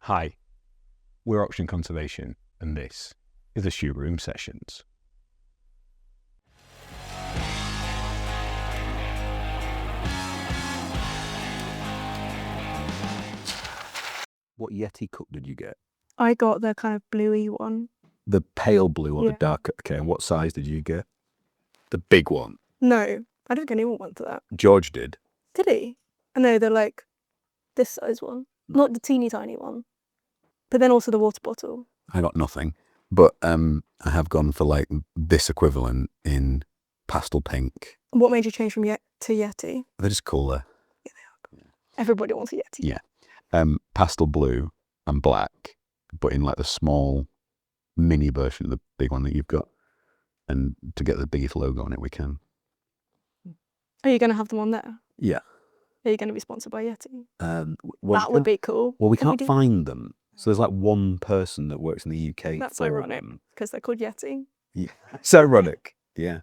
Hi, we're Oxygen Conservation, and this is the Shoot Room Sessions. What Yeti cup did you get? I got the kind of bluey one. The pale blue or Yeah. the dark? Okay, and what size did you get? The big one. No, I don't think anyone went for that. George did. Did he? No, they're like this size one. Not the teeny tiny one. But then also the water bottle. I got nothing, but I have gone for like this equivalent in pastel pink. What made you change from to Yeti? They're just cooler. Yeah, they are cool. Everybody wants a Yeti. Yeah. Pastel blue and black, but in like the small mini version of the big one that you've got. And to get the biggest logo on it, we can. Are you going to have them on there? Yeah. Are you going to be sponsored by Yeti? Well, that would be cool. Well, we can't find them. So there's like one person that works in the UK. That's ironic, because they're called Yeti. Yeah. It's ironic. Yeah.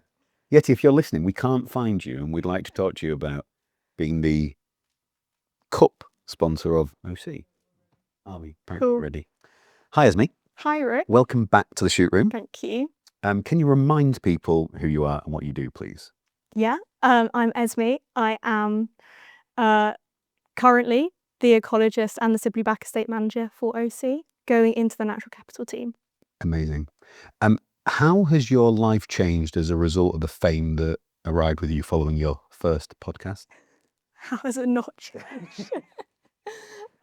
Yeti, if you're listening, we can't find you, and we'd like to talk to you about being the cup sponsor of OC. Are we ready? Hi, Esme. Hi, Rick. Welcome back to the Shoot Room. Thank you. Can you remind people who you are and what you do, please? Yeah, I'm Esme. I am currently the ecologist and the Sibley Back estate manager for OC, going into the natural capital team. Amazing. How has your life changed as a result of the fame that arrived with you following your first podcast? How has it not changed?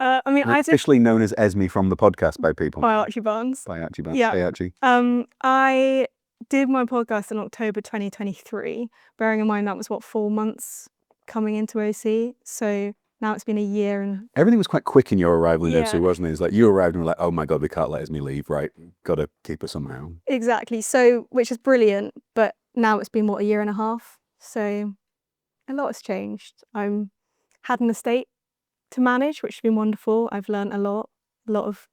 I officially known as Esme from the podcast by people. By Archie Barnes. By Archie Barnes. Yeah. Hey, Archie. I did my podcast in October 2023, bearing in mind that was 4 months coming into OC. So now it's been a year and everything was quite quick in your arrival in OC, wasn't it? It's like you arrived and were like, oh my God, we can't let Esme leave, right? Got to keep her somehow. Exactly. So, which is brilliant, but now it's been a year and a half. So a lot has changed. I'm had an estate to manage, which has been wonderful. I've learned a lot of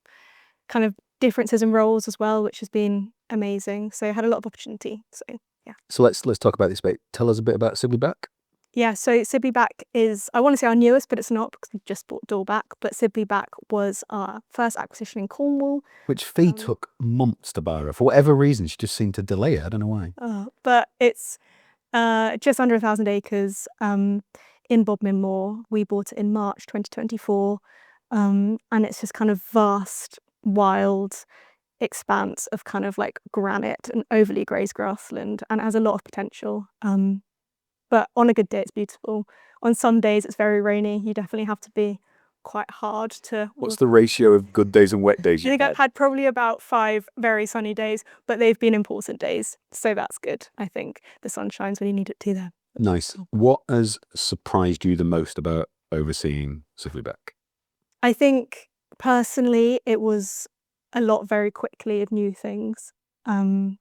kind of differences in roles as well, which has been amazing. So I had a lot of opportunity. So yeah. So let's talk about this bit. Tell us a bit about Sibley Back. Yeah, so Sibley Back is, I want to say our newest, but it's not because we just bought Doorback. But Sibley Back was our first acquisition in Cornwall. Which Fee took months to borrow. For whatever reason, she just seemed to delay it. I don't know why. But it's just under 1,000 acres in Bodmin Moor. We bought it in March 2024. And it's just kind of vast, wild expanse of kind of like granite and overly grazed grassland, and it has a lot of potential. But on a good day, it's beautiful. On some days, it's very rainy. You definitely have to be quite hard to... What's the ratio of good days and wet days? I think I've had probably about 5 very sunny days, but they've been important days. So that's good. I think the sun shines when you need it to there. Nice. What has surprised you the most about overseeing Sibley Back? I think personally, it was a lot very quickly of new things. I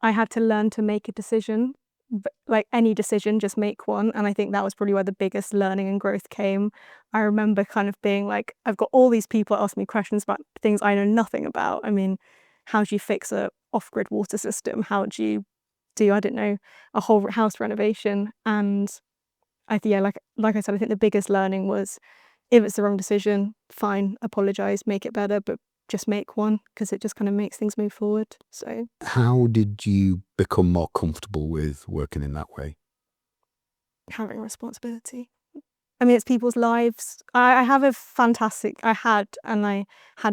had to learn to make a decision. But like any decision, just make one. And I think that was probably where the biggest learning and growth came. I remember kind of being like, I've got all these people asking me questions about things I know nothing about. I mean, how do you fix a off-grid water system? How do you do, I don't know, a whole house renovation? And like I said, I think the biggest learning was, if it's the wrong decision, fine, apologise, make it better, but just make one, because it just kind of makes things move forward. So how did you become more comfortable with working in that way? Having responsibility. I mean, it's people's lives. I had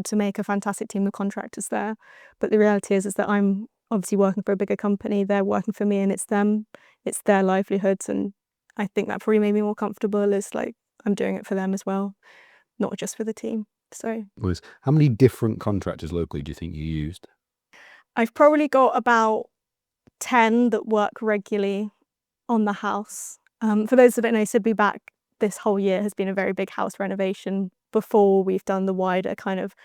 to make a fantastic team of contractors there, but the reality is that I'm obviously working for a bigger company. They're working for me, and it's their livelihoods, and I think that probably made me more comfortable. Is like I'm doing it for them as well, not just for the team. So, how many different contractors locally do you think you used? I've probably got about 10 that work regularly on the house. For those that don't know, Sibley Back this whole year has been a very big house renovation. Before we've done the wider kind of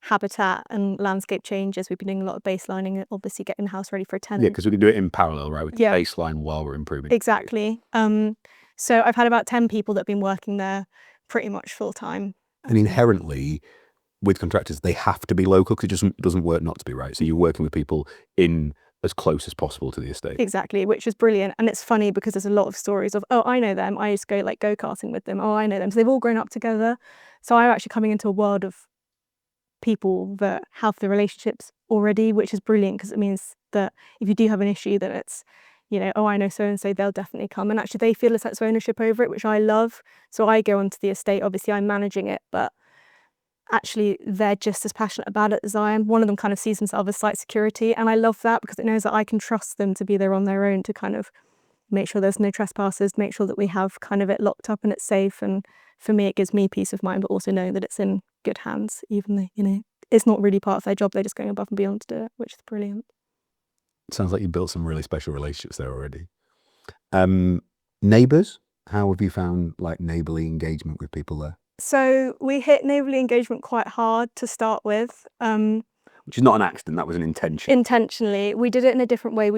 habitat and landscape changes, we've been doing a lot of baselining and obviously getting the house ready for a tenant. Yeah, because we can do it in parallel, right? With the baseline while we're improving. Exactly. So I've had about 10 people that have been working there pretty much full time. And inherently, with contractors, they have to be local because it doesn't work not to be, right? So you're working with people in as close as possible to the estate. Exactly, which is brilliant. And it's funny because there's a lot of stories of, oh, I know them. I used to go like go-karting with them. Oh, I know them. So they've all grown up together. So I'm actually coming into a world of people that have the relationships already, which is brilliant because it means that if you do have an issue, then it's, you know, oh, I know so-and-so, they'll definitely come. And actually they feel a sense of ownership over it, which I love. So I go onto the estate, obviously I'm managing it, but actually they're just as passionate about it as I am. One of them kind of sees themselves as site security, and I love that because it knows that I can trust them to be there on their own to kind of make sure there's no trespassers, make sure that we have kind of it locked up and it's safe. And for me, it gives me peace of mind, but also knowing that it's in good hands, even though, you know, it's not really part of their job. They're just going above and beyond to do it, which is brilliant. Sounds like you built some really special relationships there already. Neighbours, how have you found like neighbourly engagement with people there? So we hit neighbourly engagement quite hard to start with. Which is not an accident, that was an intention. Intentionally. We did it in a different way.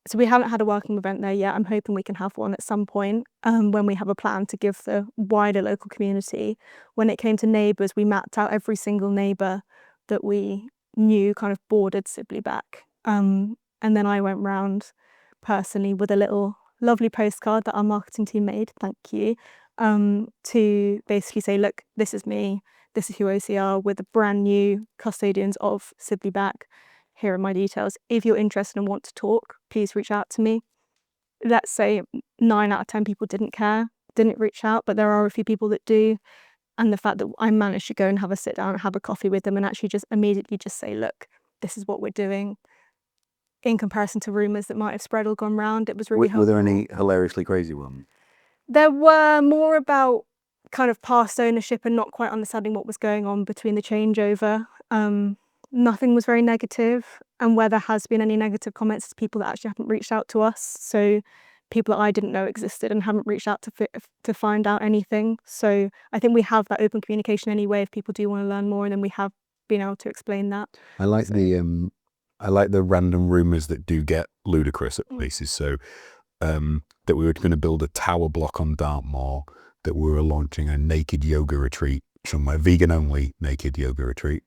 So we haven't had a welcome event there yet. I'm hoping we can have one at some point when we have a plan to give the wider local community. When it came to neighbours, we mapped out every single neighbour that we knew kind of bordered Sibley back. And then I went round personally with a little lovely postcard that our marketing team made, thank you, to basically say, look, this is me, this is who OC are, we're the brand new custodians of Sibley back. Here are my details. If you're interested and want to talk, please reach out to me. Let's say 9 out of 10 people didn't reach out, but there are a few people that do. And the fact that I managed to go and have a sit down and have a coffee with them and actually just immediately just say, look, this is what we're doing. In comparison to rumours that might have spread or gone round, it was really helpful. Were there any hilariously crazy ones? There were more about kind of past ownership and not quite understanding what was going on between the changeover. Nothing was very negative, and where there has been any negative comments, it's people that actually haven't reached out to us. So people that I didn't know existed and haven't reached out to find out anything. So I think we have that open communication anyway if people do want to learn more, and then we have been able to explain that. I like the random rumours that do get ludicrous at places. So that we were going to build a tower block on Dartmoor, that we were launching a naked yoga retreat somewhere, vegan only naked yoga retreat.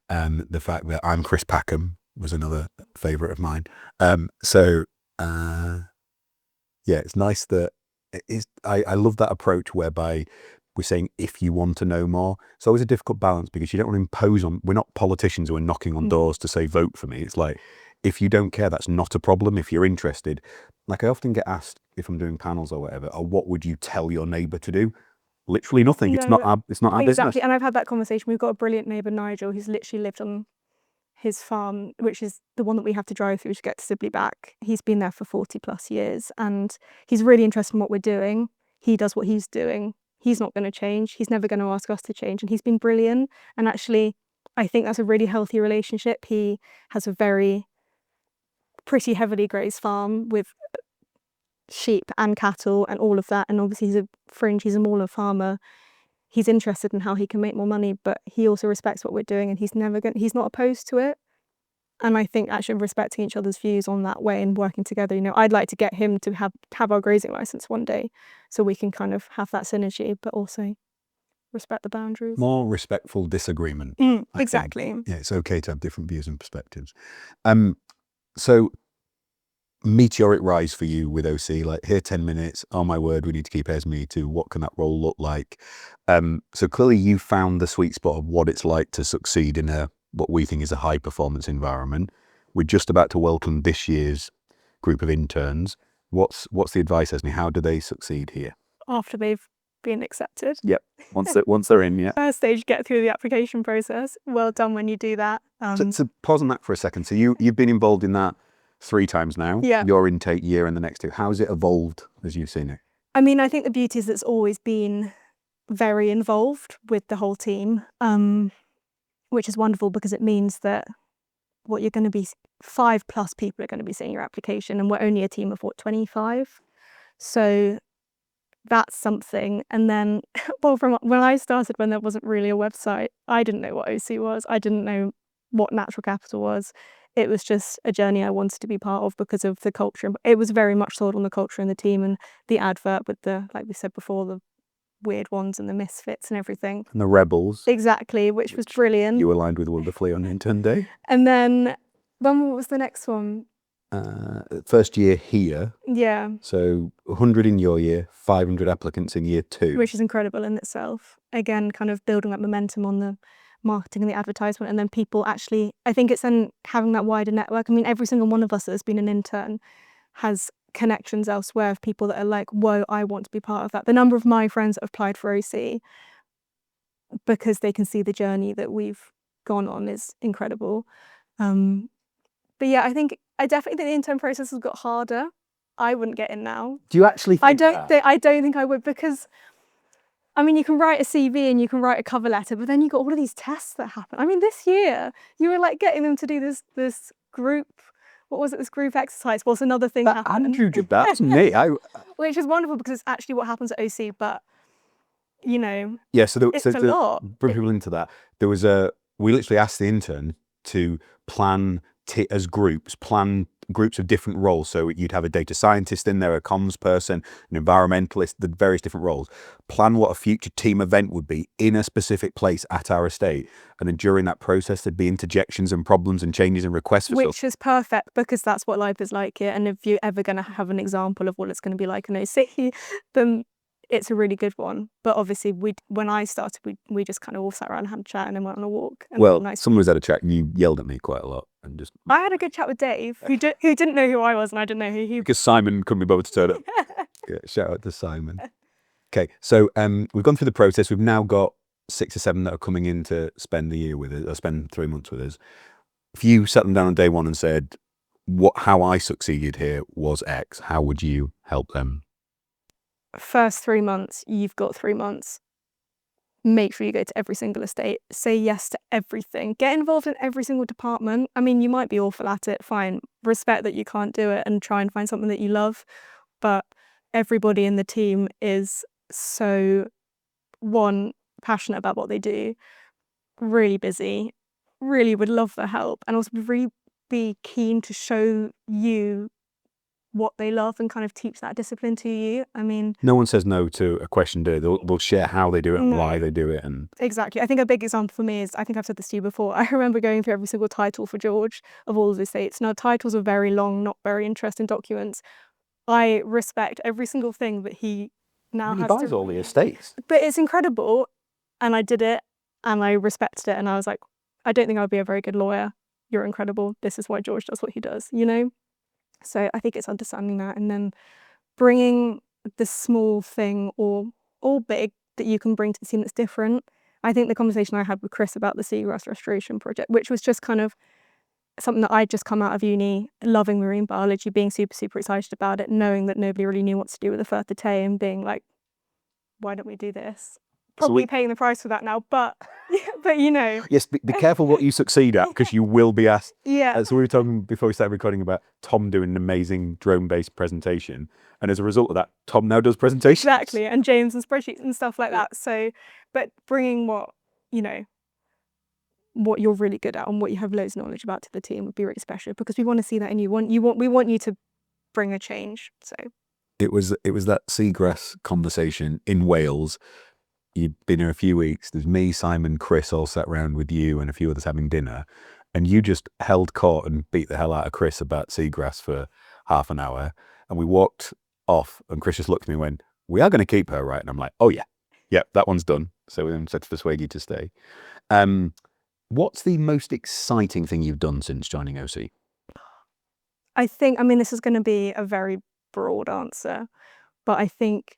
And the fact that I'm Chris Packham was another favourite of mine. Yeah, it's nice that I love that approach whereby we're saying if you want to know more. It's always a difficult balance because you don't want to impose on, we're not politicians who are knocking on doors to say vote for me. It's like, if you don't care, that's not a problem. If you're interested, like I often get asked if I'm doing panels or whatever, or what would you tell your neighbour to do? Literally nothing. It's not our business. Exactly, and I've had that conversation. We've got a brilliant neighbour, Nigel, who's literally lived on his farm, which is the one that we have to drive through to get to Sibley back. He's been there for 40 plus years and he's really interested in what we're doing. He does what he's doing. He's not going to change. He's never going to ask us to change, and he's been brilliant. And actually, I think that's a really healthy relationship. He has a pretty heavily grazed farm with sheep and cattle and all of that, and obviously he's a mauler farmer. He's interested in how he can make more money, but he also respects what we're doing, and he's not opposed to it. And I think actually respecting each other's views on that way and working together, you know, I'd like to get him to have our grazing license one day so we can kind of have that synergy, but also respect the boundaries. More respectful disagreement. Exactly. Yeah, it's okay to have different views and perspectives. So meteoric rise for you with OC, like here 10 minutes, oh my word, we need to keep Esme to what can that role look like? So clearly you found the sweet spot of what it's like to succeed in what we think is a high performance environment. We're just about to welcome this year's group of interns. What's the advice, Esme? How do they succeed here? After they've been accepted. Yep. Once they're in, yeah. First stage, get through the application process. Well done when you do that. So pause on that for a second. So you've been involved in that 3 times now. Yeah. Your intake year and the next 2. How's it evolved as you've seen it? I mean, I think the beauty is it's always been very involved with the whole team, which is wonderful because it means that what you're going to be 5+ people are going to be seeing your application, and we're only a team of 25. So that's something. And then, well, from when I started, when there wasn't really a website, I didn't know what OC was. I didn't know what natural capital was. It was just a journey I wanted to be part of because of the culture. It was very much sold on the culture and the team and the advert with the, like we said before, the weird ones and the misfits and everything. And the rebels. Exactly, which was brilliant. You aligned with wonderfully on intern day. And then, what was the next one? First year here. Yeah. So 100 in your year, 500 applicants in year 2. Which is incredible in itself. Again, kind of building up momentum on the marketing and the advertisement, and then people actually, I think it's then having that wider network. I mean, every single one of us that has been an intern has connections elsewhere of people that are like, whoa, I want to be part of that. The number of my friends that have applied for OC because they can see the journey that we've gone on is incredible. But yeah, I definitely think the intern process has got harder. I wouldn't get in now. Do you actually think that? I don't think I would, because I mean, you can write a CV and you can write a cover letter, but then you got all of these tests that happen. I mean, this year you were like getting them to do this group. What was it? This group exercise. What's another thing But happened? Andrew did that, wasn't me. Which is wonderful because it's actually what happens at OC. But you know, yeah. So it's a lot. Bring people into that. There was we literally asked the intern to plan as groups of different roles. So you'd have a data scientist in there, a comms person, an environmentalist, the various different roles. Plan what a future team event would be in a specific place at our estate. And then during that process, there'd be interjections and problems and changes and requests for Which stuff. is perfect, because that's what life is like here. And if you're ever going to have an example of what it's going to be like in OC, then it's a really good one. But obviously, when I started, we just kind of all sat around and had a chat and then went on a walk. And Well, someone was at a chat and you yelled at me quite a lot. And just I had a good chat with Dave, who didn't know who I was, and I didn't know who he was. Because Simon couldn't be bothered to turn up. Yeah, shout out to Simon. Okay, so we've gone through the process. We've now got 6 or 7 that are coming in to spend the year with us, or spend 3 months with us. If you sat them down on day one and said, how I succeeded here was X, how would you help them? First 3 months, you've got 3 months. Make sure you go to every single estate. Say yes to everything. Get involved in every single department. I mean, you might be awful at it, fine. Respect that you can't do it and try and find something that you love. But everybody in the team is so, one, passionate about what they do, really busy, really would love the help, and also really be keen to show you what they love and kind of teach that discipline to you. I mean, no one says no to a question, do they? They'll share how they do it and why they do it. And exactly. I think a big example for me is, I think I've said this to you before, I remember going through every single title for George of all of the estates. Now, titles are very long, not very interesting documents. I respect every single thing that he now has. He buys all the estates. But it's incredible. And I did it and I respected it. And I was like, I don't think I would be a very good lawyer. You're incredible. This is why George does what he does, you know? So I think it's understanding that, and then bringing the small thing or big that you can bring to the team that's different. I think the conversation I had with Chris about the seagrass restoration project, which was just kind of something that I'd just come out of uni, loving marine biology, being super, super excited about it, knowing that nobody really knew what to do with the Firth of Tay, and being like, why don't we do this? Probably paying the price for that now, but you know. Yes, be careful what you succeed at, because you will be asked. Yeah. So we were talking before we started recording about Tom doing an amazing drone-based presentation, and as a result of that, Tom now does presentations. Exactly, and James and spreadsheets and stuff like that. So, but bringing what you're really good at and what you have loads of knowledge about to the team would be really special, because we want to see that in you. We want you to bring a change. So it was that seagrass conversation in Wales. You'd been here a few weeks. There's me, Simon, Chris all sat around with you and a few others having dinner, and you just held court and beat the hell out of Chris about seagrass for half an hour. And we walked off, and Chris just looked at me and went, "We are going to keep her, right?" And I'm like, "Oh yeah, that one's done." So we then said to persuade you to stay. What's the most exciting thing you've done since joining OC? I mean, this is going to be a very broad answer, but I think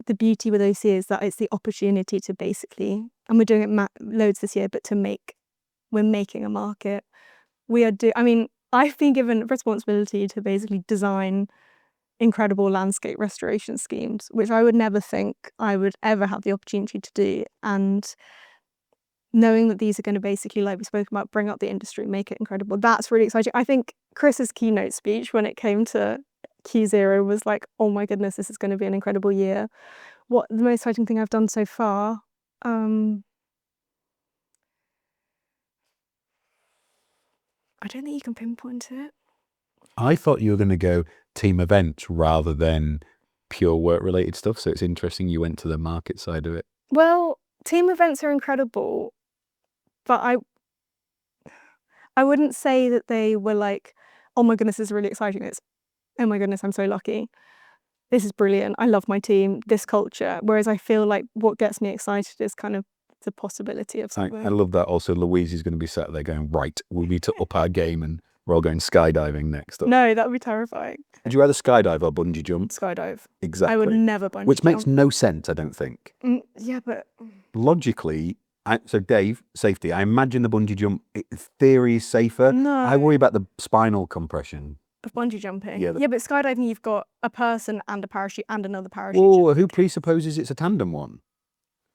the beauty with OC is that it's the opportunity to basically, and we're doing it loads this year, but we're making a market. I mean, I've been given responsibility to basically design incredible landscape restoration schemes, which I would never think I would ever have the opportunity to do. And knowing that these are going to basically, like we spoke about, bring up the industry, make it incredible, that's really exciting. I think Chris's keynote speech when it came to Q0 was like, oh my goodness, this is going to be an incredible year. What the most exciting thing I've done so far? I don't think you can pinpoint it. I thought you were going to go team events rather than pure work related stuff. So it's interesting you went to the market side of it. Well, team events are incredible, but I wouldn't say that they were like, oh my goodness, this is really exciting. It's, oh my goodness, I'm so lucky. This is brilliant. I love my team, this culture. Whereas I feel like what gets me excited is kind of the possibility of I something. love that. Also, Louise is going to be sat there going, right, we need to up our game and we're all going skydiving next up. No, that would be terrifying. Would you rather skydive or bungee jump? Skydive. Exactly. I would never bungee Which makes jump. no sense, I don't think. Yeah, but Logically, so Dave, safety, I imagine the bungee jump, theory is safer. no. I worry about the spinal compression. Of bungee jumping. Yeah, Yeah, but skydiving, you've got a person and a parachute and another parachute. Whoa, who presupposes it's a tandem one?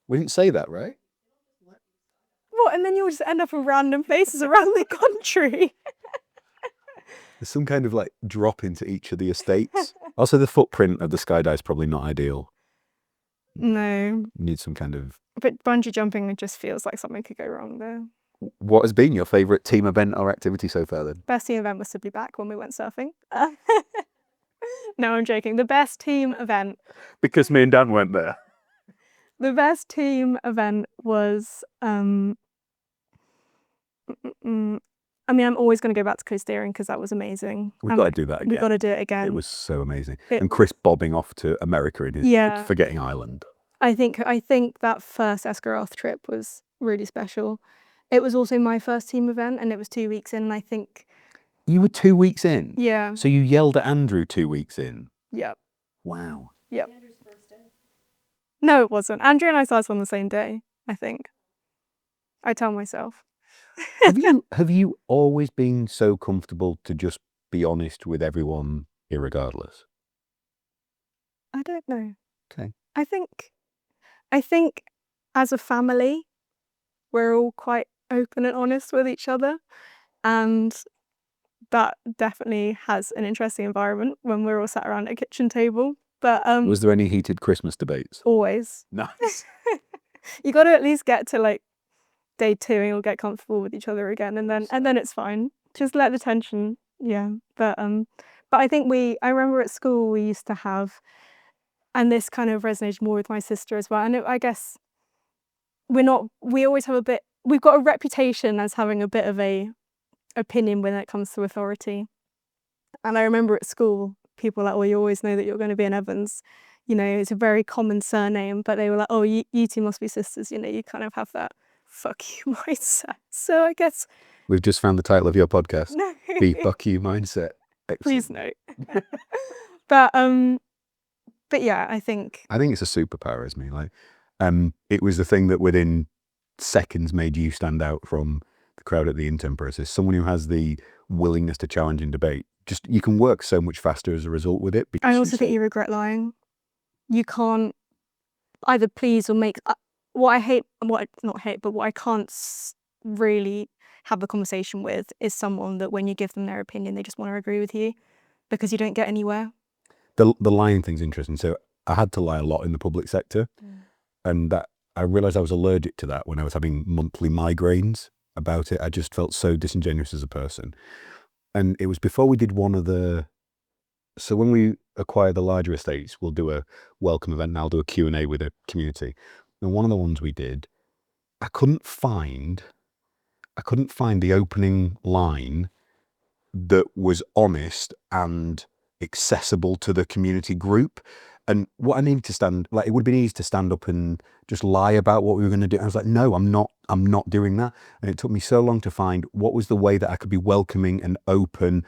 We didn't say that, right? What? And then you'll just end up in random places around the country. There's some kind of like drop into each of the estates. Also, the footprint of the skydive is probably not ideal. No. You need some kind of... But bungee jumping, it just feels like something could go wrong there. What has been your favourite team event or activity so far then? Best team event was Sibley Back when we went surfing. No, I'm joking. The best team event. Because me and Dan went there. The best team event was, I mean, I'm always going to go back to co-steering because that was amazing. We've got to do that again. We've got to do it again. It was so amazing. And Chris bobbing off to America in his forgetting island. I think that first Escarroth trip was really special. It was also my first team event and it was 2 weeks in, and I think... You were 2 weeks in? Yeah. So you yelled at Andrew 2 weeks in? Yep. Wow. Yep. Andrew's first day. No, it wasn't. Andrew and I started on the same day, I think. I tell myself. Have you always been so comfortable to just be honest with everyone irregardless? I don't know. Okay. I think as a family, we're all quite open and honest with each other, and that definitely has an interesting environment when we're all sat around a kitchen table. But was there any heated Christmas debates? Always. Nice. You got to at least get to like day 2 and you'll get comfortable with each other again, and then it's fine. Just let the tension, But I think I remember at school we used to have, and this kind of resonated more with my sister as well. And I guess we always have we've got a reputation as having a bit of a opinion when it comes to authority. And I remember at school, people were like, well, you always know that you're going to be an Evans. You know, it's a very common surname, but they were like, oh, you two must be sisters. You know, you kind of have that fuck you mindset. So I guess... We've just found the title of your podcast. No. The fuck you mindset. Excellent. Please note. But yeah, I think it's a superpower, Esme. Like, it was the thing that within seconds made you stand out from the crowd at the intern process. Someone who has the willingness to challenge and debate. Just, you can work so much faster as a result with it. I also think you regret lying. You can't either please or make... what I can't really have a conversation with is someone that when you give them their opinion, they just want to agree with you, because you don't get anywhere. The lying thing's interesting. So I had to lie a lot in the public sector, and that I realised I was allergic to that when I was having monthly migraines about it. I just felt so disingenuous as a person. And it was before we did one of the... So when we acquire the larger estates, we'll do a welcome event and I'll do a Q&A with a community. And one of the ones we did, I couldn't find the opening line that was honest and accessible to the community group. And what I needed to it would have been easy to stand up and just lie about what we were going to do. I was like, no, I'm not doing that. And it took me so long to find what was the way that I could be welcoming and open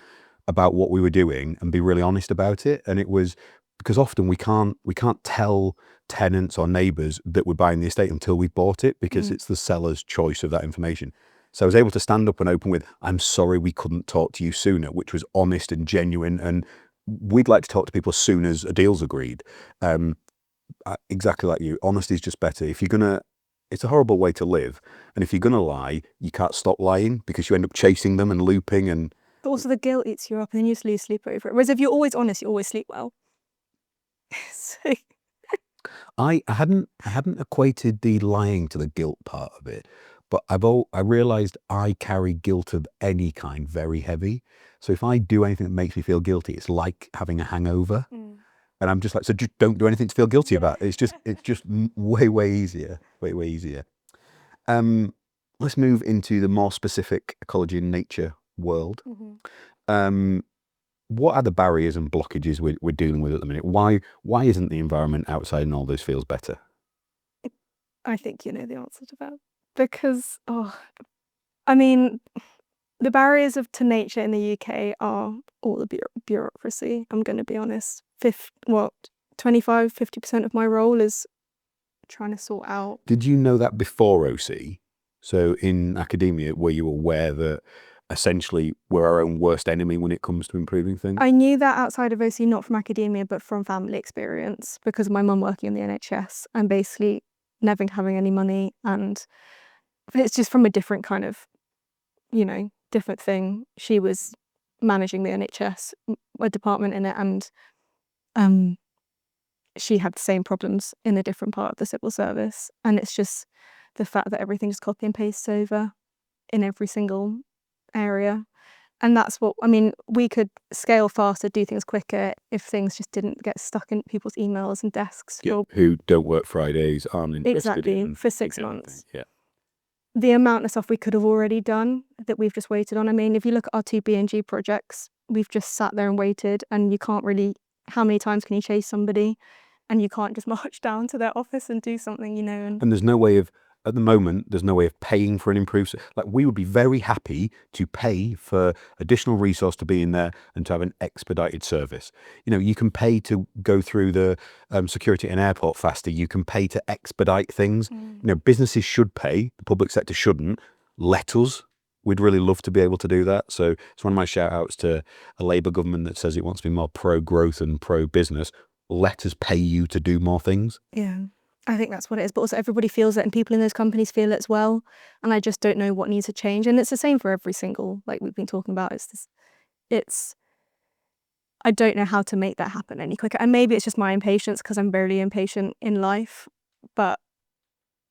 about what we were doing and be really honest about it. And it was because often we can't tell tenants or neighbours that we're buying the estate until we've bought it, because it's the seller's choice of that information. So I was able to stand up and open with, I'm sorry we couldn't talk to you sooner, which was honest and genuine, and we'd like to talk to people as soon as a deal's agreed. Exactly like you, honesty is just better. It's a horrible way to live, and if you're going to lie, you can't stop lying because you end up chasing them and looping. And but also the guilt eats you up and then you just lose sleep over it. Whereas if you're always honest, you always sleep well. So... I hadn't equated the lying to the guilt part of it, but I realised I carry guilt of any kind very heavy. So if I do anything that makes me feel guilty, it's like having a hangover. And I'm just like, so just don't do anything to feel guilty about. It's just way easier, way easier. Let's move into the more specific ecology and nature world. What are the barriers and blockages we're dealing with at the minute? Why isn't the environment outside in all those fields better? I think you know the answer to that. Because, I mean, the barriers to nature in the UK are all the bureaucracy, I'm going to be honest. 25-50% of my role is trying to sort out. Did you know that before OC? So in academia, were you aware that essentially we're our own worst enemy when it comes to improving things? I knew that outside of OC, not from academia, but from family experience, because of my mum working in the NHS and basically never having any money. And it's just from a different kind of, different thing. She was managing the NHS, a department in it, and she had the same problems in a different part of the civil service. And it's just the fact that everything just copy and pastes over in every single area. And that's what, we could scale faster, do things quicker if things just didn't get stuck in people's emails and desks. Yeah, who don't work Fridays, aren't interested Exactly, for 6 months. Yeah. The amount of stuff we could have already done that we've just waited on. If you look at our 2 BNG projects, we've just sat there and waited, and you can't really, how many times can you chase somebody? And you can't just march down to their office and do something, And there's no way of, at the moment, there's no way of paying for an improved, like we would be very happy to pay for additional resource to be in there and to have an expedited service. You can pay to go through the security at an airport faster. You can pay to expedite things. Businesses should pay, the public sector shouldn't. Let us. We'd really love to be able to do that. So it's one of my shout outs to a Labour government that says it wants to be more pro-growth and pro-business. Let us pay you to do more things. Yeah, I think that's what it is. But also everybody feels it, and people in those companies feel it as well. And I just don't know what needs to change. And it's the same for every single, like we've been talking about. I don't know how to make that happen any quicker. And maybe it's just my impatience, because I'm very impatient in life. But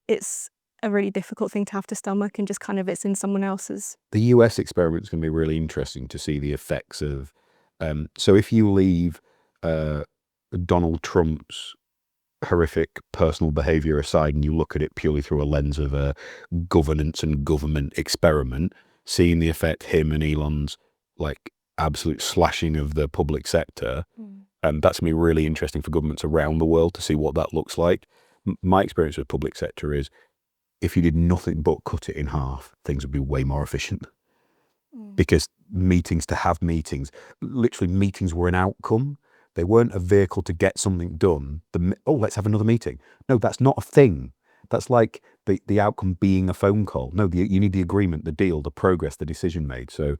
it's a really difficult thing to have to stomach, and just kind of it's in someone else's. The US experiment is going to be really interesting to see the effects of. So if you leave Donald Trump's horrific personal behavior aside and you look at it purely through a lens of a governance and government experiment, seeing the effect him and Elon's like absolute slashing of the public sector, that's going to be really interesting for governments around the world to see what that looks like. My experience with public sector is if you did nothing but cut it in half, things would be way more efficient. Because literally meetings were an outcome. They weren't a vehicle to get something done. Let's have another meeting. No, that's not a thing. That's like the outcome being a phone call. No, you need the agreement, the deal, the progress, the decision made. So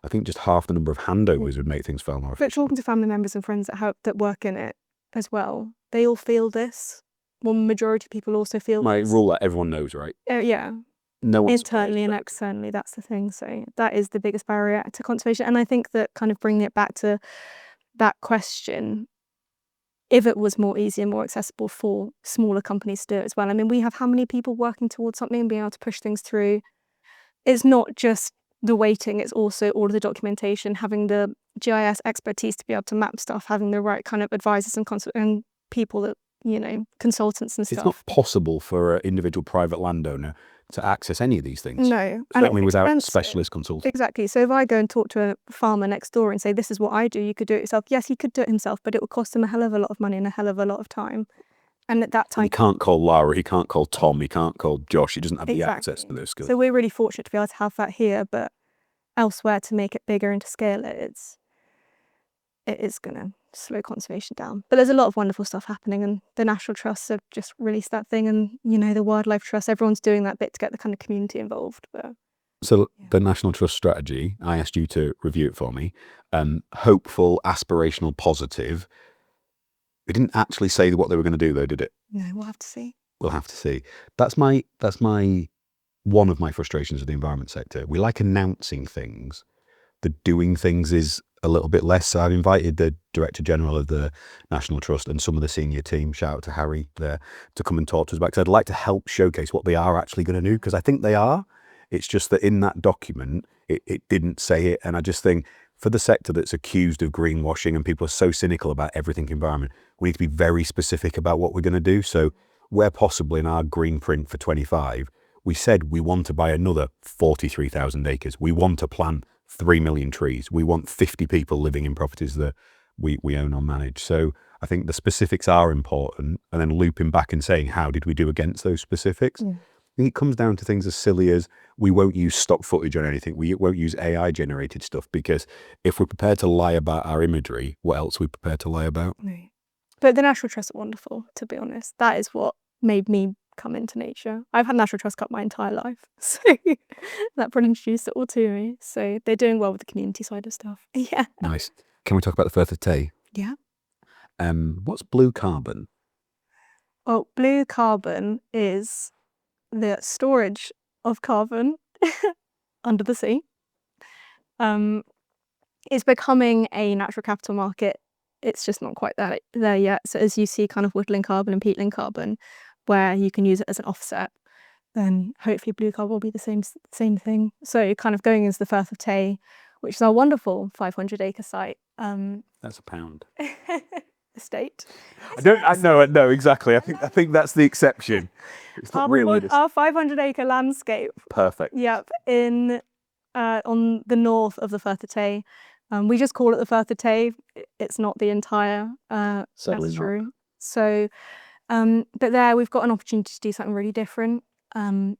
I think just half the number of handovers would make things far more efficient. But talking to family members and friends that work in it as well, they all feel this. Well, majority of people also feel My this. rule that everyone knows, right? Yeah. No one's internally and externally, that's the thing. So that is the biggest barrier to conservation. And I think that kind of bringing it back to that question, if it was more easy and more accessible for smaller companies to do it as well. We have how many people working towards something and being able to push things through. It's not just the waiting, it's also all of the documentation, having the GIS expertise to be able to map stuff, having the right kind of advisors and people that, consultants and stuff. It's not possible for an individual private landowner to access any of these things. No. Certainly without specialist consultants. Exactly. So if I go and talk to a farmer next door and say, this is what I do, you could do it yourself. Yes, he could do it himself, but it would cost him a hell of a lot of money and a hell of a lot of time. And at that time... He can't call Laura, he can't call Tom, he can't call Josh, he doesn't have the access to those skills. So we're really fortunate to be able to have that here, but elsewhere to make it bigger and to scale it, it is going to slow conservation down. But there's a lot of wonderful stuff happening, and the National Trusts have just released that thing, and the Wildlife Trust, everyone's doing that bit to get the kind of community involved. So the National Trust strategy, I asked you to review it for me. Hopeful, aspirational, positive. We didn't actually say what they were going to do though, did it? No, we'll have to see. We'll have to see. That's one of my frustrations with the environment sector. We like announcing things. The doing things is a little bit less. So I've invited the Director General of the National Trust and some of the senior team, shout out to Harry there, to come and talk to us about, because I'd like to help showcase what they are actually going to do, because I think they are. It's just that in that document, it didn't say it. And I just think for the sector that's accused of greenwashing and people are so cynical about everything environment, we need to be very specific about what we're going to do. So where possible in our green print for 25, we said we want to buy another 43,000 acres. We want to plant 3 million trees. We want 50 people living in properties that we own or manage. So I think the specifics are important, and then looping back and saying, how did we do against those specifics? Yeah. I think it comes down to things as silly as we won't use stock footage on anything. We won't use AI generated stuff, because if we're prepared to lie about our imagery, what else are we prepared to lie about? No. But the National Trust are wonderful, to be honest. That is what made me come into nature. I've had National Trust cut my entire life, so that probably introduced it all to me. So they're doing well with the community side of stuff. Yeah. Nice. Can we talk about the Firth of Tay? Yeah. What's blue carbon? Well, blue carbon is the storage of carbon under the sea. It's becoming a natural capital market. It's just not quite there yet. So as you see kind of woodland carbon and peatland carbon, where you can use it as an offset, then hopefully blue carbon will be the same thing. So kind of going into the Firth of Tay, which is our wonderful 500-acre site. That's £1. Estate. I know exactly. I think that's the exception. It's not really Our 500-acre landscape. perfect. Yep, on the north of the Firth of Tay. We just call it the Firth of Tay. It's not the entire Certainly not. estuary. So, but there we've got an opportunity to do something really different. I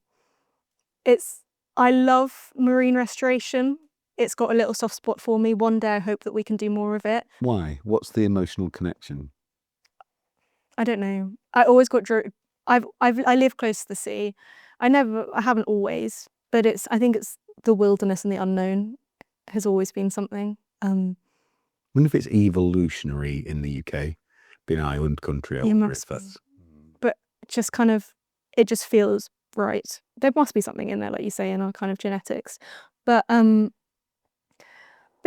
love marine restoration. It's got a little soft spot for me. One day I hope that we can do more of it. Why? What's the emotional connection? I don't know. I always got I live close to the sea. I haven't always, but I think it's the wilderness and the unknown has always been something. I wonder if it's evolutionary in the UK, being an island country. But just kind of, it just feels right. There must be something in there, like you say, in our kind of genetics. But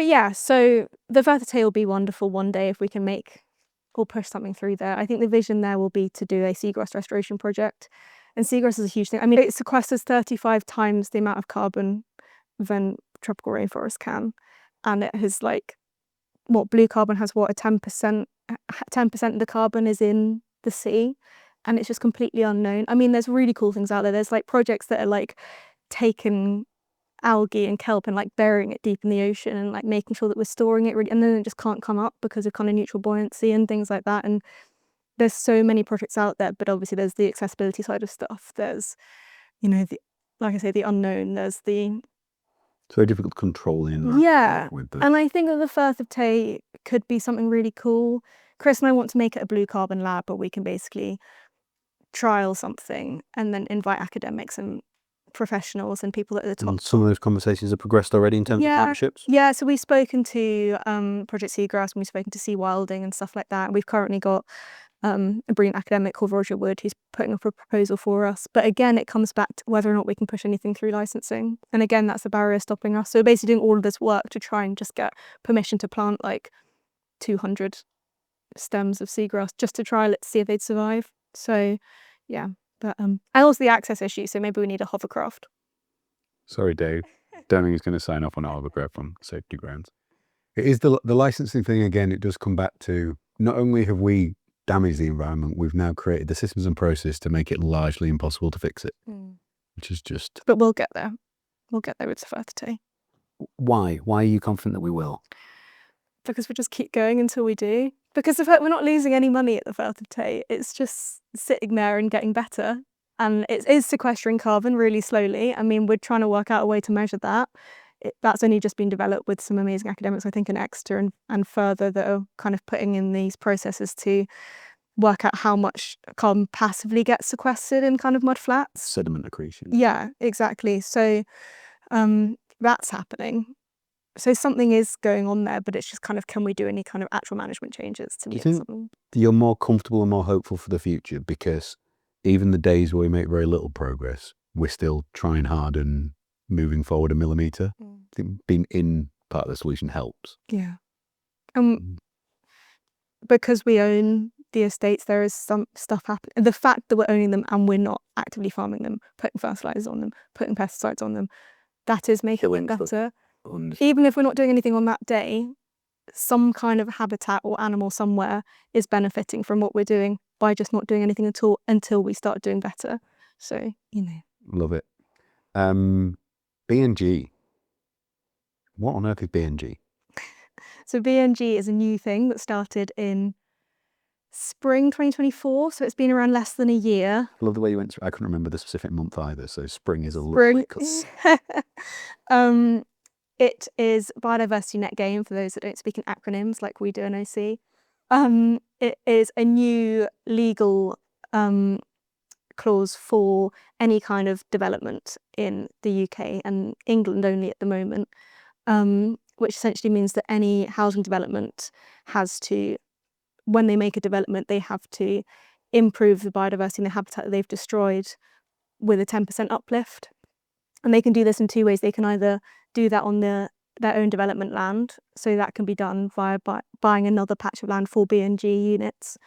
yeah, so the Firth of Tay will be wonderful one day if we can make or push something through there. I think the vision there will be to do a seagrass restoration project. And seagrass is a huge thing. I mean, it sequesters 35 times the amount of carbon than tropical rainforest can. And it has blue carbon has a 10% of the carbon is in the sea. And it's just completely unknown. I mean, there's really cool things out there. There's projects that are taking algae and kelp and burying it deep in the ocean and making sure that we're storing it and then it just can't come up because of kind of neutral buoyancy and things like that. And there's so many projects out there, but obviously there's the accessibility side of stuff. There's, like I say, the unknown. There's the It's very difficult to control in. Yeah. And I think that the Firth of Tay could be something really cool. Chris and I want to make it a blue carbon lab, but we can basically trial something and then invite academics and professionals and people at the top. And some of those conversations have progressed already in terms of partnerships? Yeah, so we've spoken to Project Seagrass and we've spoken to Sea Wilding and stuff like that. And we've currently got a brilliant academic called Roger Wood who's putting up a proposal for us. But again, it comes back to whether or not we can push anything through licensing. And again, that's the barrier stopping us. So we're basically doing all of this work to try and just get permission to plant 200 stems of seagrass just to trial it to see if they'd survive. So yeah. But and also the access issue, so maybe we need a hovercraft. Sorry, Dave. Don't think he's going to sign off on a hovercraft on safety grounds. It is the licensing thing again. It does come back to not only have we damaged the environment, we've now created the systems and process to make it largely impossible to fix it, which is just. But we'll get there. We'll get there with the Firth of Tay. Why? Why are you confident that we will? Because we just keep going until we do. Because the fact we're not losing any money at the Firth of Tay, it's just sitting there and getting better. And it is sequestering carbon really slowly. I mean, we're trying to work out a way to measure that. That's only just been developed with some amazing academics, I think, in Exeter and further that are kind of putting in these processes to work out how much carbon passively gets sequestered in kind of mud flats. Sediment accretion. Yeah, exactly. So that's happening. So something is going on there, but it's just kind of, can we do any kind of actual management changes to do you think something? You're more comfortable and more hopeful for the future because even the days where we make very little progress, we're still trying hard and moving forward a millimetre? I think being in part of the solution helps. Yeah. Because we own the estates, there is some stuff happening. The fact that we're owning them and we're not actively farming them, putting fertilisers on them, putting pesticides on them, that is making it better. Even if we're not doing anything on that day, some kind of habitat or animal somewhere is benefiting from what we're doing by just not doing anything at all until we start doing better. So, Love it. BNG. What on earth is BNG? So BNG is a new thing that started in spring 2024, so it's been around less than a year. I love the way you went through. I couldn't remember the specific month either, so spring is a Spring. lovely. It is Biodiversity Net Gain, for those that don't speak in acronyms like we do in OC. It is a new legal clause for any kind of development in the UK and England only at the moment, which essentially means that any housing development has to, when they make a development, they have to improve the biodiversity and the habitat that they've destroyed with a 10% uplift. And they can do this in two ways. They can either do that on their own development land, so that can be done via buying another patch of land for BNG units,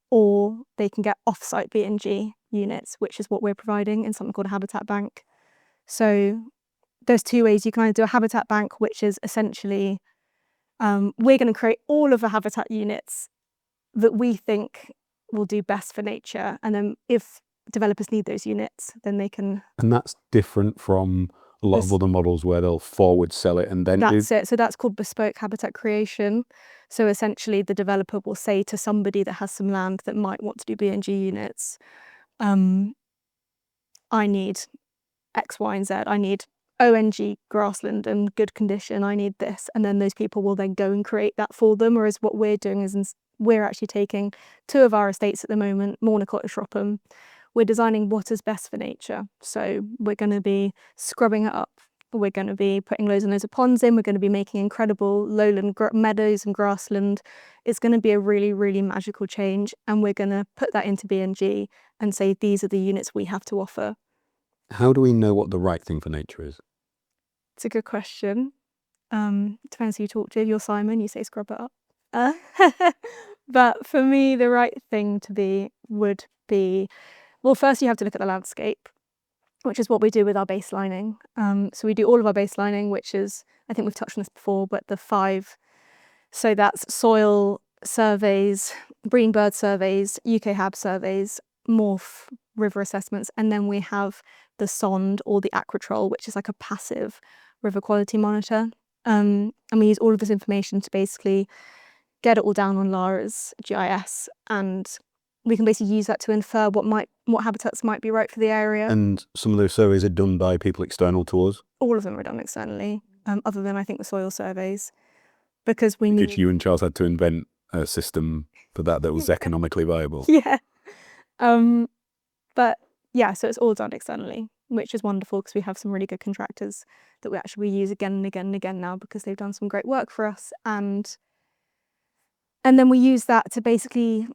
or they can get off-site BNG units, which is what we're providing in something called a habitat bank. So there's two ways. You can either do a habitat bank, which is essentially we're going to create all of the habitat units that we think will do best for nature, and then if developers need those units, then they can. And that's different from a lot of other models where they'll forward sell it and then that's it. So that's called bespoke habitat creation. So essentially the developer will say to somebody that has some land that might want to do BNG units, I need X, Y, and Z. I need ONG grassland and good condition. I need this. And then those people will then go and create that for them. Whereas what we're doing is we're actually taking two of our estates at the moment, Mornicott and Shropham. We're designing what is best for nature. So we're going to be scrubbing it up. We're going to be putting loads and loads of ponds in. We're going to be making incredible lowland meadows and grassland. It's going to be a really, really magical change. And we're going to put that into BNG and say, these are the units we have to offer. How do we know what the right thing for nature is? It's a good question. Depends who you talk to. If you're Simon, you say scrub it up. But for me, the right thing to be would be, well, first you have to look at the landscape, which is what we do with our baselining. So we do all of our baselining, which is, I think we've touched on this before, but the 5. So that's soil surveys, breeding bird surveys, UK HAB surveys, morph river assessments, and then we have the SOND or the Aquatrol, which is like a passive river quality monitor. And we use all of this information to basically get it all down on Lara's GIS, and we can basically use that to infer what habitats might be right for the area. And some of those surveys are done by people external to us? All of them are done externally, other than I think the soil surveys, because we need. You and Charles had to invent a system for that was economically viable. Yeah. But yeah, so it's all done externally, which is wonderful because we have some really good contractors that we use again and again and again now because they've done some great work for us. And then we use that to basically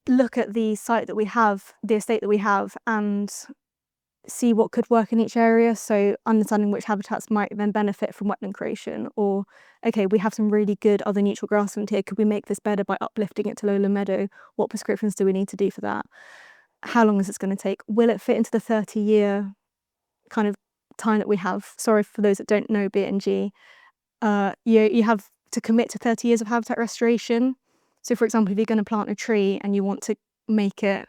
look at the site that we have, the estate that we have, and see what could work in each area. So understanding which habitats might then benefit from wetland creation, or, okay, we have some really good other neutral grassland here. Could we make this better by uplifting it to lowland meadow? What prescriptions do we need to do for that? How long is this going to take? Will it fit into the 30-year kind of time that we have? Sorry for those that don't know BNG. You have to commit to 30 years of habitat restoration. So for example, if you're going to plant a tree and you want to make it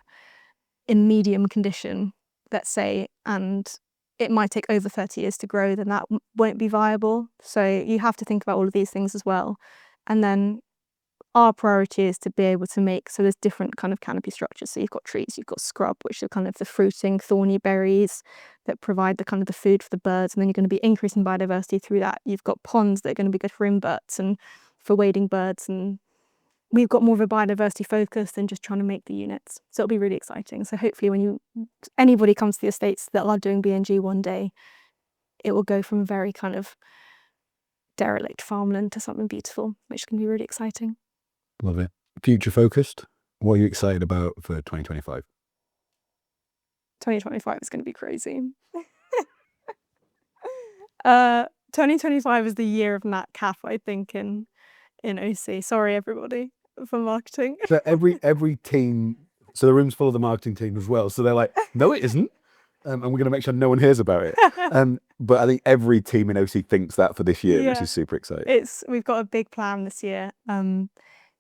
in medium condition, let's say, and it might take over 30 years to grow, then that won't be viable. So you have to think about all of these things as well. And then our priority is to be able to make, so there's different kind of canopy structures. So you've got trees, you've got scrub, which are kind of the fruiting, thorny berries that provide the kind of the food for the birds. And then you're going to be increasing biodiversity through that. You've got ponds that are going to be good for inverts and for wading birds. And we've got more of a biodiversity focus than just trying to make the units. So it'll be really exciting. So hopefully when anybody comes to the estates that are doing BNG one day, it will go from very kind of derelict farmland to something beautiful, which can be really exciting. Love it. Future focused. What are you excited about for 2025? 2025 is going to be crazy. 2025 is the year of Nat Cap, I think, in OC. Sorry, everybody, for marketing. So every team, so the room's full of the marketing team as well. So they're like, no, it isn't. And we're going to make sure no one hears about it. But I think every team in OC thinks that for this year, which is super exciting. We've got a big plan this year.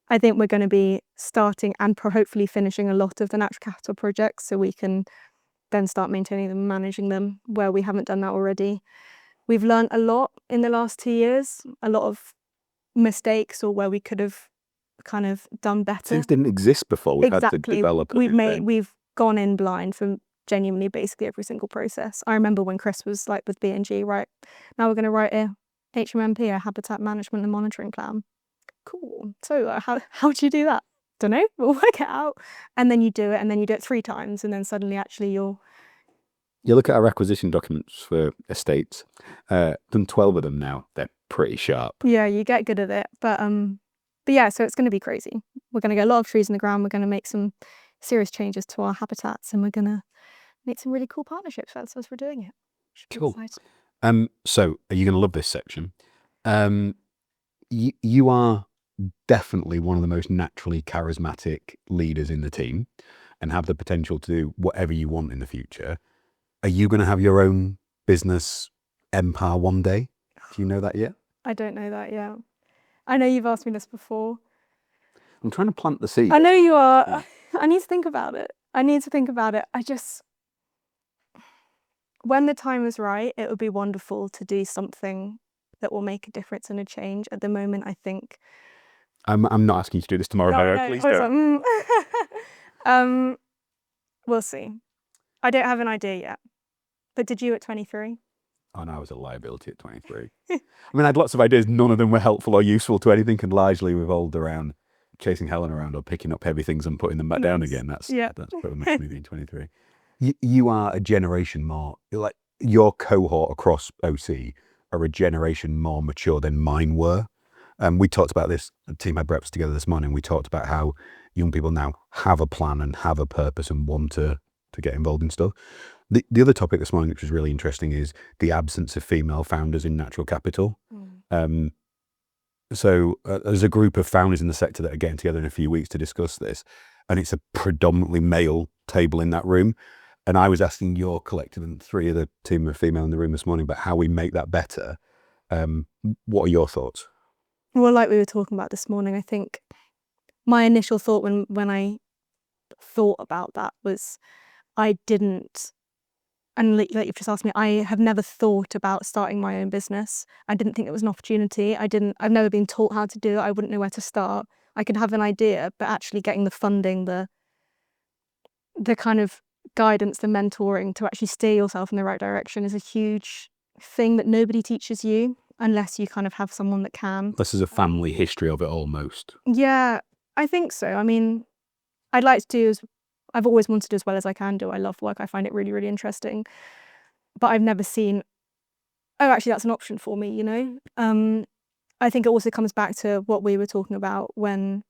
I think we're going to be starting and hopefully finishing a lot of the natural capital projects, so we can then start maintaining them and managing them where we haven't done that already. We've learned a lot in the last 2 years, a lot of mistakes, or where we could have kind of done better. Things didn't exist before. We've had to develop. We've gone in blind from genuinely basically every single process. I remember when Chris was like with BNG, right, now we're going to write a HMMP, a habitat management and monitoring plan. Cool. So how do you do that? Don't know. We'll work it out. And then you do it, and then you do it 3 times, and then suddenly actually you look at our acquisition documents for estates. Done 12 of them now. They're pretty sharp. Yeah, you get good at it. But yeah, so it's going to be crazy. We're going to get a lot of trees in the ground. We're going to make some serious changes to our habitats, and we're going to make some really cool partnerships as we're doing it. Cool. So are you going to love this section? You are definitely one of the most naturally charismatic leaders in the team and have the potential to do whatever you want in the future. Are you going to have your own business empire one day? Do you know that yet? I don't know that yet. I know you've asked me this before. I'm trying to plant the seed. I know you are. Yeah. I need to think about it. When the time is right, it would be wonderful to do something that will make a difference and a change. At the moment, I think... I'm not asking you to do this tomorrow, no, please don't. We'll see. I don't have an idea yet. But did you at 23? Oh no, I was a liability at 23. I mean, I had lots of ideas. None of them were helpful or useful to anything, and largely revolved around chasing Helen around or picking up heavy things and putting them back down again. That's pretty much me being 23. You are a generation more, like your cohort across OC are a generation more mature than mine were. We talked about this, the team had breakfast together this morning. We talked about how young people now have a plan and have a purpose and want to get involved in stuff. The other topic this morning, which was really interesting, is the absence of female founders in natural capital. So there's a group of founders in the sector that are getting together in a few weeks to discuss this, and it's a predominantly male table in that room. And I was asking your collective, and 3 of the team are female in the room this morning, about how we make that better. What are your thoughts? Well, like we were talking about this morning, I think my initial thought when I thought about that was I didn't, and like you've just asked me, I have never thought about starting my own business. I didn't think it was an opportunity. I've never been taught how to do it. I wouldn't know where to start. I could have an idea, but actually getting the funding, the kind of guidance, the mentoring to actually steer yourself in the right direction is a huge thing that nobody teaches you unless you kind of have someone that can. This is a family history of it almost. Yeah, I think so. I mean, I'd like to do I've always wanted to do as well as I can do. I love work. I find it really, really interesting. But I've never seen, oh, actually, that's an option for me, you know? I think it also comes back to what we were talking about when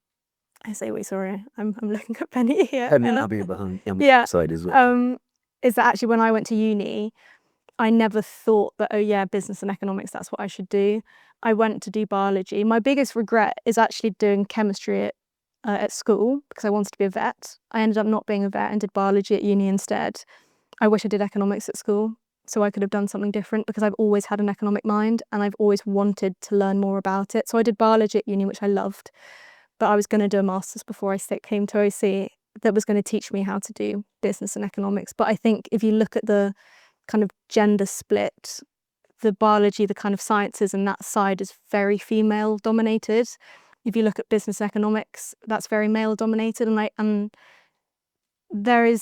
I say, wait, sorry, I'm looking at Penny here. And I'll be behind the side as well. Is that actually when I went to uni, I never thought that, oh yeah, business and economics, that's what I should do. I went to do biology. My biggest regret is actually doing chemistry at school because I wanted to be a vet. I ended up not being a vet and did biology at uni instead. I wish I did economics at school so I could have done something different because I've always had an economic mind and I've always wanted to learn more about it. So I did biology at uni, which I loved, but I was going to do a master's before I came to OC that was going to teach me how to do business and economics. But I think if you look at the kind of gender split, the biology, the kind of sciences and that side is very female dominated. If you look at business economics, that's very male dominated, and there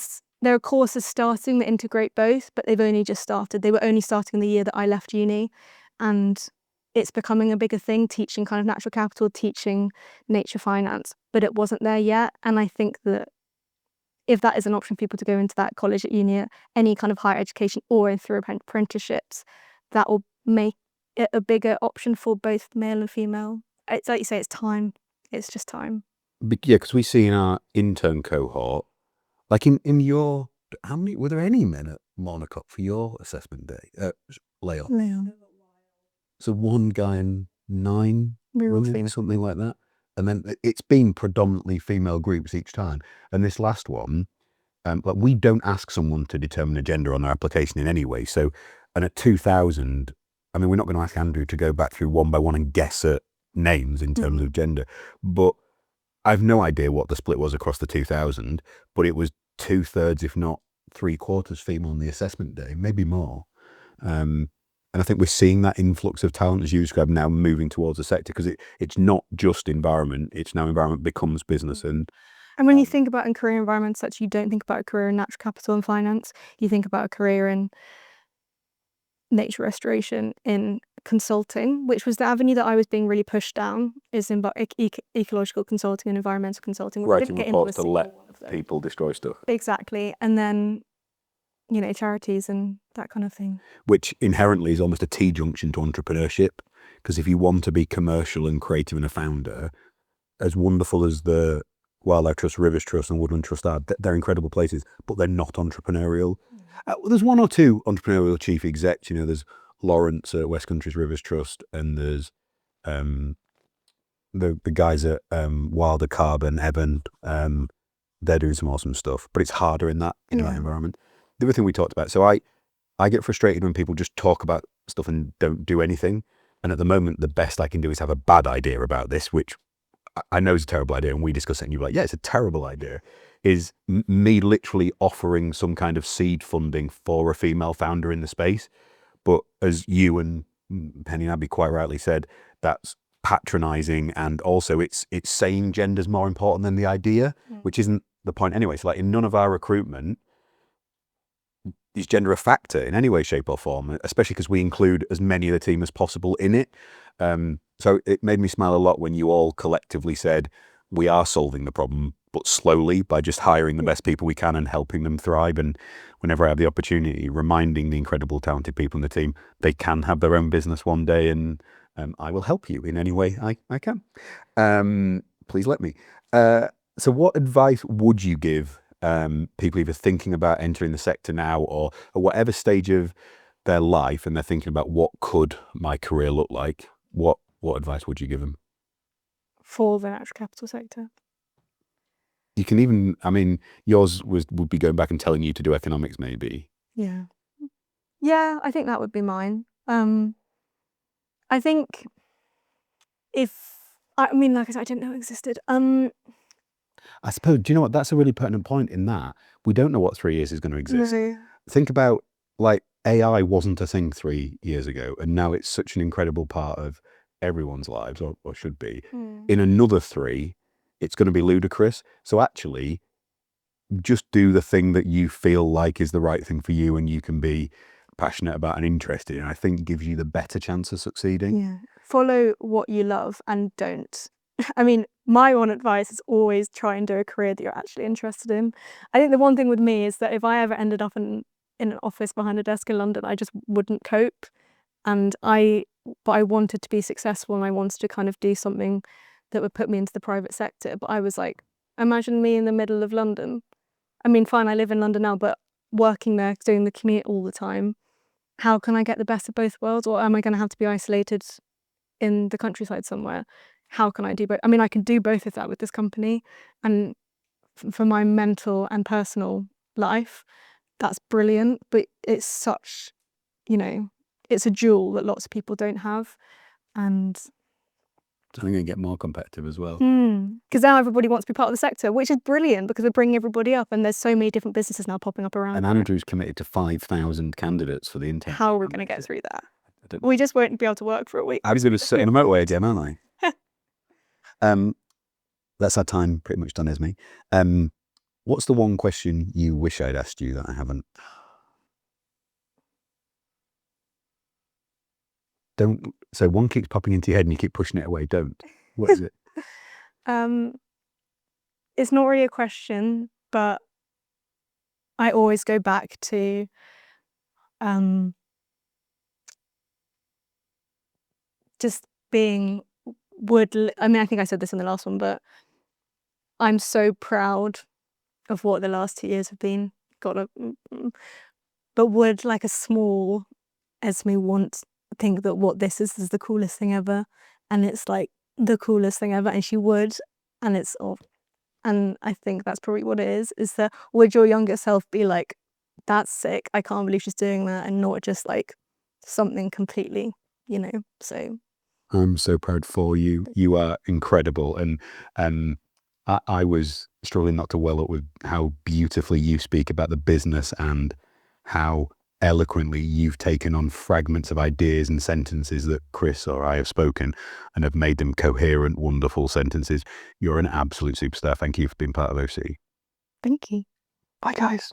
are courses starting that integrate both, but they've only just started. They were only starting the year that I left uni, and it's becoming a bigger thing, teaching kind of natural capital, teaching nature finance, but it wasn't there yet. And I think that if that is an option for people to go into that college at uni, any kind of higher education or through apprenticeships, that will make it a bigger option for both male and female. It's like you say, it's time. It's just time. Yeah, because we see in our intern cohort, like in your, how many, were there any men at Monaco for your assessment day? Leon. So 1 guy and 9 women, something like that. And then it's been predominantly female groups each time. And this last one, like we don't ask someone to determine a gender on their application in any way. So, and at 2000, I mean, we're not going to ask Andrew to go back through one by one and guess at names in terms of gender, but I've no idea what the split was across the 2000, but it was 2/3, if not 3/4 female on the assessment day, maybe more. I think we're seeing that influx of talent, as you described, now moving towards the sector, because it's not just environment, it's now environment becomes business. And when you think about in career environments, such you don't think about a career in natural capital and finance, you think about a career in nature restoration, in consulting, which was the avenue that I was being really pushed down, is in ecological consulting and environmental consulting. Writing reports to let people destroy stuff. Exactly. And then, you know, charities and that kind of thing. Which inherently is almost a T-junction to entrepreneurship, because if you want to be commercial and creative and a founder, as wonderful as the Wildlife Trust, Rivers Trust and Woodland Trust are, they're incredible places, but they're not entrepreneurial. There's one or two entrepreneurial chief execs, you know, there's Lawrence at West Country's Rivers Trust, and there's the guys at Wilder Carbon, Evan, they're doing some awesome stuff, but it's harder in that environment. The other thing we talked about, so I get frustrated when people just talk about stuff and don't do anything. And at the moment, the best I can do is have a bad idea about this, which I know is a terrible idea, and we discuss it and you're like, yeah, it's a terrible idea, is me literally offering some kind of seed funding for a female founder in the space. But as you and Penny and Abby quite rightly said, that's patronizing, and also it's saying gender's more important than the idea, which isn't the point anyway. So like in none of our recruitment is gender a factor in any way, shape or form, especially because we include as many of the team as possible in it. So it made me smile a lot when you all collectively said, we are solving the problem, but slowly, by just hiring the best people we can and helping them thrive. And whenever I have the opportunity, reminding the incredible talented people in the team, they can have their own business one day, and I will help you in any way I can. Please let me. So what advice would you give people either thinking about entering the sector now or at whatever stage of their life, and they're thinking about what could my career look like? What advice would you give them? For the natural capital sector? You can even, I mean, yours would be going back and telling you to do economics, maybe. Yeah. Yeah, I think that would be mine. I think I mean, like I said, I didn't know it existed. I suppose, do you know what? That's a really pertinent point in that we don't know what 3 years is going to exist. No. Think about, like, AI wasn't a thing 3 years ago, and now it's such an incredible part of everyone's lives, or should be. In another 3, it's going to be ludicrous. So actually, just do the thing that you feel like is the right thing for you and you can be passionate about and interested in. I think gives you the better chance of succeeding. Yeah. Follow what you love and don't. I mean, my one advice is always try and do a career that you're actually interested in. I think the one thing with me is that if I ever ended up in an office behind a desk in London, I just wouldn't cope. But I wanted to be successful, and I wanted to kind of do something that would put me into the private sector. But I was like, imagine me in the middle of London. I mean, fine, I live in London now, but working there, doing the commute all the time, how can I get the best of both worlds? Or am I going to have to be isolated in the countryside somewhere? How can I do both? I mean, I can do both of that with this company. And for my mental and personal life, that's brilliant. But it's such, you know, it's a jewel that lots of people don't have. And I think going to get more competitive as well. Because now everybody wants to be part of the sector, which is brilliant because we're bringing everybody up, and there's so many different businesses now popping up around. And Andrew's committed to 5,000 candidates for the intern. How are we going to get through that? We just won't be able to work for a week. I was going to sit on the motorway again, aren't I? That's our time pretty much done, Esme. What's the one question you wish I'd asked you that I haven't? Don't. So one keeps popping into your head and you keep pushing it away. Don't. What is it? It's not really a question, but I always go back to just being I mean, I think I said this in the last one, but I'm so proud of what the last 2 years have been. But would like a small Esme think that what this is the coolest thing ever, and it's like the coolest thing ever, and she would, and it's all. And I think that's probably what it is that would your younger self be like, that's sick, I can't believe she's doing that, and not just like something completely, you know. So I'm so proud for you. You are incredible. And I was struggling not to well up with how beautifully you speak about the business and how eloquently you've taken on fragments of ideas and sentences that Chris or I have spoken and have made them coherent, wonderful sentences. You're an absolute superstar. Thank you for being part of OC. Thank you. Bye, guys.